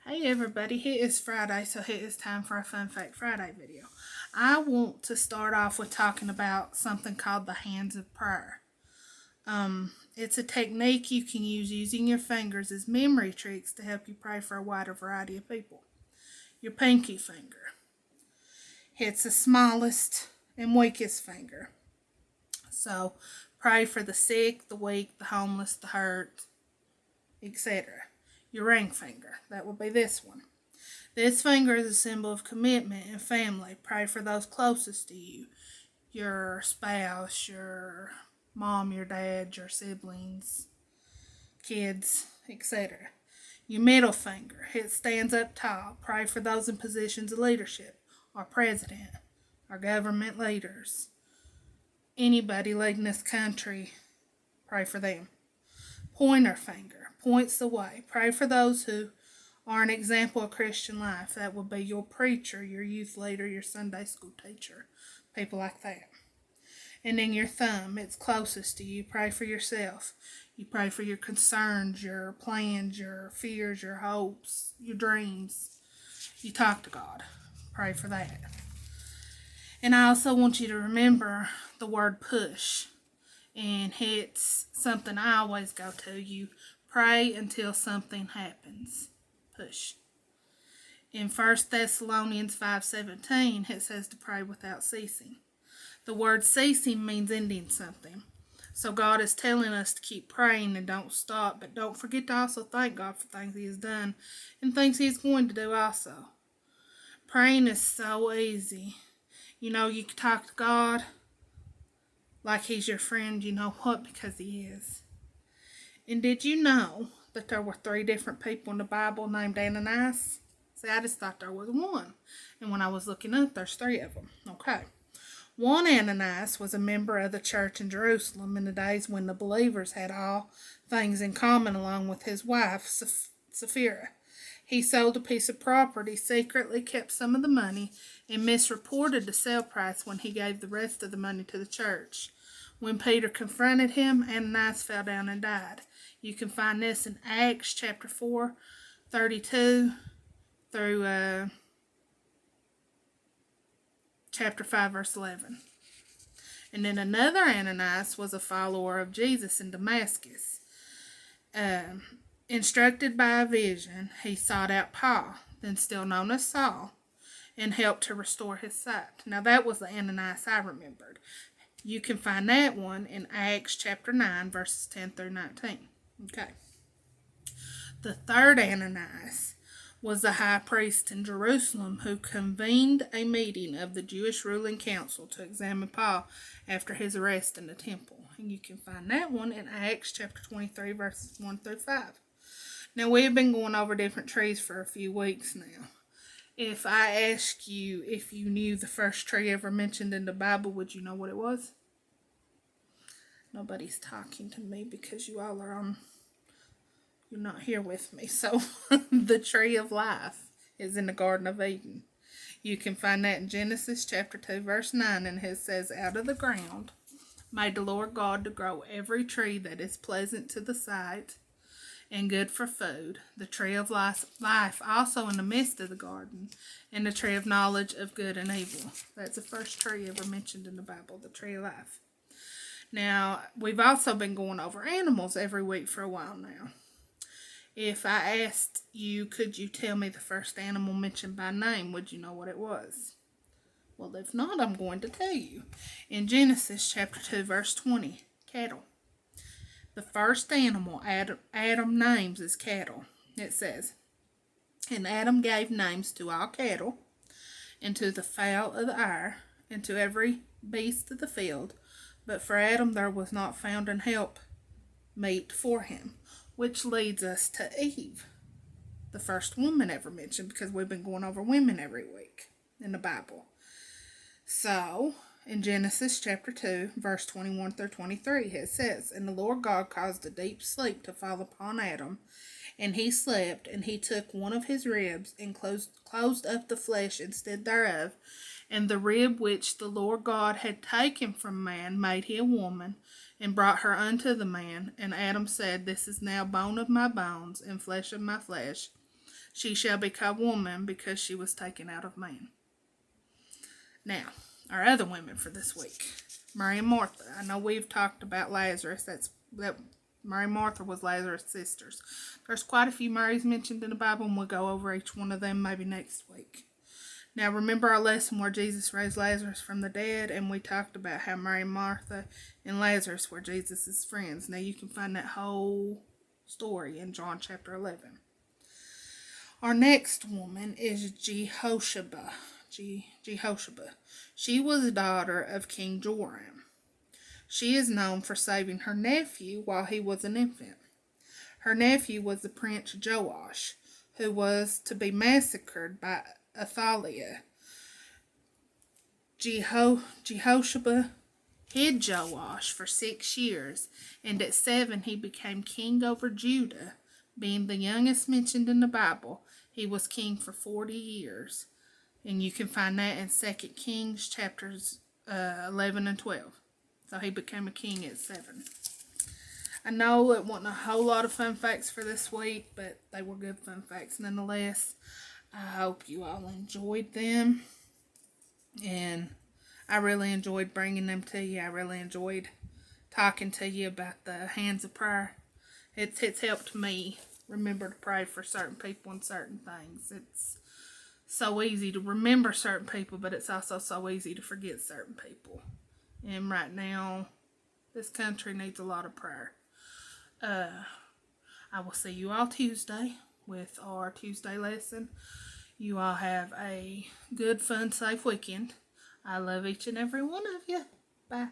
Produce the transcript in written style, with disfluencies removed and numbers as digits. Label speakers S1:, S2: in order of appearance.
S1: Hey everybody, it is Friday, so it is time for a Fun Fact Friday video. I want to start off with talking about something called the hands of prayer. It's a technique you can use using your fingers as memory tricks to help you pray for a wider variety of people. Your pinky finger. It's the smallest and weakest finger. So pray for the sick, the weak, the homeless, the hurt, etc. Your ring finger. That will be this one. This finger is a symbol of commitment and family. Pray for those closest to you. Your spouse, your mom, your dad, your siblings, kids, etc. Your middle finger. It stands up tall. Pray for those in positions of leadership. Our president, our government leaders, anybody leading this country. Pray for them. Pointer finger points the way. Pray for those who are an example of Christian life. That would be your preacher, your youth leader, your Sunday school teacher, people like that. And then your thumb, it's closest to you. Pray for yourself. You pray for your concerns, your plans, your fears, your hopes, your dreams. You talk to God. Pray for that. And I also want you to remember the word push. And it's something I always go to. You pray until something happens. Push. In 1 Thessalonians 5:17, it says to pray without ceasing. The word ceasing means ending something. So God is telling us to keep praying and don't stop, but don't forget to also thank God for things He has done and things He is going to do also. Praying is so easy. You can talk to God like He's your friend, you know what? Because He is. And did you know that there were 3 different people in the Bible named Ananias? See, I just thought there was one. And when I was looking up, there's 3 of them. Okay. One Ananias was a member of the church in Jerusalem in the days when the believers had all things in common along with his wife, Sapphira. He sold a piece of property, secretly kept some of the money, and misreported the sale price when he gave the rest of the money to the church. When Peter confronted him, Ananias fell down and died. You can find this in Acts chapter 4, 32 through chapter 5, verse 11. And then another Ananias was a follower of Jesus in Damascus. Instructed by a vision, he sought out Paul, then still known as Saul, and helped to restore his sight. Now that was the Ananias I remembered. You can find that one in Acts chapter 9, verses 10 through 19. Okay. The third Ananias was the high priest in Jerusalem who convened a meeting of the Jewish ruling council to examine Paul after his arrest in the temple. And you can find that one in Acts chapter 23, verses 1 through 5. Now, we have been going over different trees for a few weeks now. If I ask you if you knew the first tree ever mentioned in the Bible, would you know what it was? Nobody's talking to me because you all are you're not here with me. So, the tree of life is in the Garden of Eden. You can find that in Genesis chapter 2, verse 9, and it says, out of the ground made the Lord God to grow every tree that is pleasant to the sight and good for food, the tree of life also in the midst of the garden, and the tree of knowledge of good and evil. That's the first tree ever mentioned in the Bible, the tree of life. Now, we've also been going over animals every week for a while now. If I asked you, could you tell me the first animal mentioned by name, would you know what it was? Well, if not, I'm going to tell you. In Genesis chapter 2, verse 20, cattle. The first animal Adam names is cattle. It says, and Adam gave names to all cattle, and to the fowl of the air, and to every beast of the field. But for Adam there was not found an help meet for him. Which leads us to Eve, the first woman ever mentioned, because we've been going over women every week in the Bible. So, in Genesis chapter 2, verse 21 through 23, it says, and the Lord God caused a deep sleep to fall upon Adam, and he slept, and he took one of his ribs, and closed up the flesh instead thereof, and the rib which the Lord God had taken from man made he a woman, and brought her unto the man. And Adam said, this is now bone of my bones, and flesh of my flesh. She shall be called woman because she was taken out of man. Now, our other women for this week. Mary and Martha. I know we've talked about Lazarus. That Mary and Martha was Lazarus' sisters. There's quite a few Marys mentioned in the Bible, and we'll go over each one of them maybe next week. Now, remember our lesson where Jesus raised Lazarus from the dead, and we talked about how Mary and Martha and Lazarus were Jesus' friends. Now, you can find that whole story in John chapter 11. Our next woman is Jehoshaphat. She was the daughter of King Joram. She is known for saving her nephew while he was an infant. Her nephew was the Prince Joash, who was to be massacred by Athaliah. Jehoshaphat hid Joash for 6 years, and at 7 he became king over Judah. Being the youngest mentioned in the Bible, he was king for 40 years. And you can find that in 2 Kings chapters 11 and 12. So he became a king at 7. I know it wasn't a whole lot of fun facts for this week, but they were good fun facts nonetheless. I hope you all enjoyed them. And I really enjoyed bringing them to you. I really enjoyed talking to you about the hands of prayer. It's helped me remember to pray for certain people and certain things. It's so easy to remember certain people, but it's also so easy to forget certain people. And right now, this country needs a lot of prayer. I will see you all Tuesday with our Tuesday lesson. You all have a good, fun, safe weekend. I love each and every one of you. Bye.